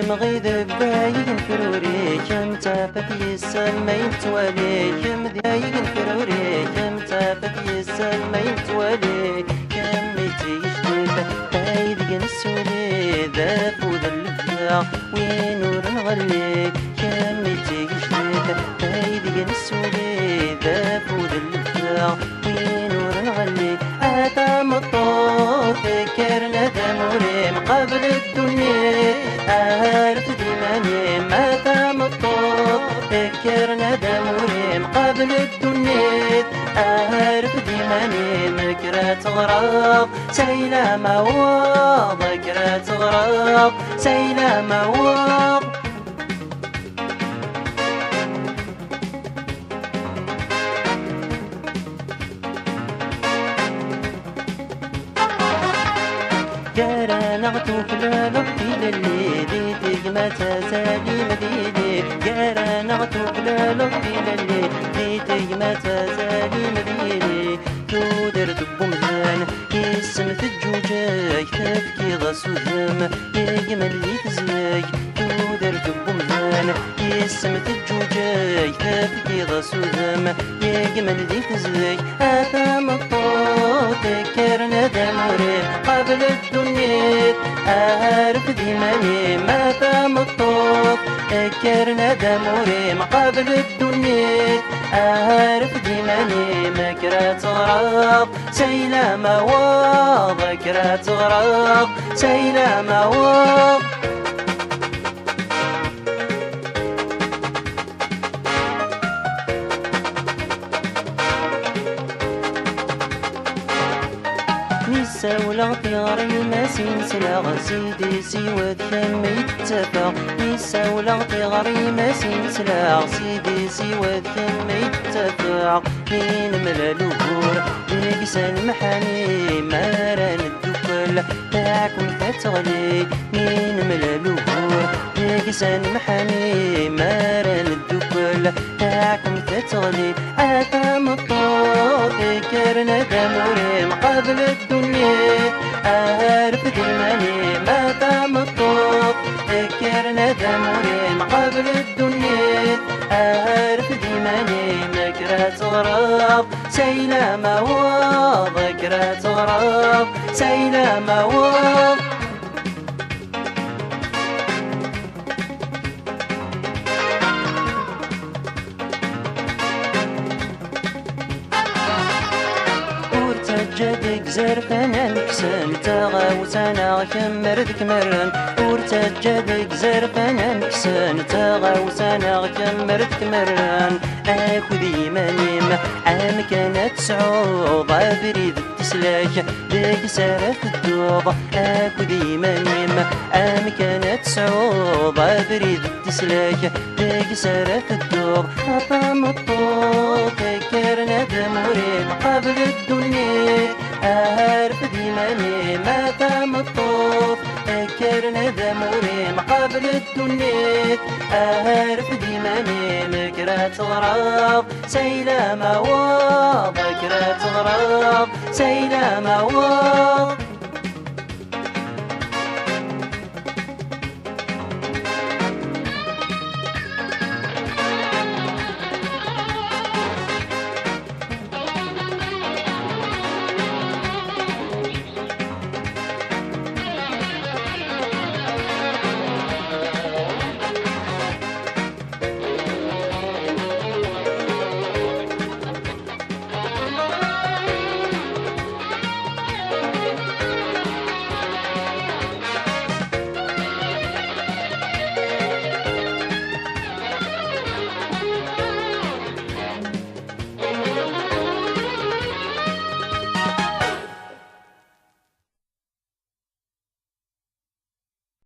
مغيد باين فروري كم تافك يسال ما يتوالي كم دايق فروري كم تافك يسال ما يتوالي كم متيجدك بايد جنسولي ذا فوذ اللفا وين نور نغلي كم متيجدك بايد جنسولي ذا فوذ اللفا وين نور نغلي هذا مطور فكرنا دموري قبل الدنيا أعرف ديماني ما دام الطوب فكرنا دموري قبل الدنيا أعرف ديماني مكرة غراب سيلة مواض مكرة غراب سيلة مواض جارا نغتو فلالو في اللي ديتك ما تزالي مديني جارا نغتو فلالو في اللي ديتك ما تزالي مديني تودر دبو مزان يسم في الجوجاك تبكي غصو ذم يجمل لي تزاك تودر دبو مزان يسم في الجوجاك تبكي غصو ذم يجمل لي تزاك هذا مطوط ذكرنا دموري قبل الدنيا أعرف ديماني ما دام الطوف ذكرنا دموري قبل الدنيا أعرف ديماني مكرة غراب سيلة مواض مكرة غراب سيلة مواض نسا ولا طيار الماسين سلا سيدي سيوات كم يتفق نسا ولا طيار الماسين سلا سيدي سيوات كم يتفق مين ملالو بور لقسان محاني ماران الدكل تاعكم فتغلي مين ملالو بور لقسان محاني ماران الدكل تاعكم فتغلي عتام الطور ذكرنا دموري قبل الدنيا أعرف ديماني ما دام الطور ذكرنا دموري قبل الدنيا أعرف ديماني مكرة غراب سيلة مواض مكرة غراب سيلة مواض جدك زرفنا نكسن تغاوسنا كمردك مرن ورتجدك زرفنا نكسن تغاوسنا كمردك مرن اكو ديمانيم عام كانت سعوض بريد تسلاك ديك سرف الدوض اكو ديمانيم عام كانت سعوض بريد تسلاك ديك سرف الدوض أطعم الطوط فكرنا دموري قبل الدنيا أعرف ديماني ما دام الطوف فكرنا دموري قبل الدنيا أعرف ديماني مكرة غراب سيلة مواض مكرة غراب سيلة مواض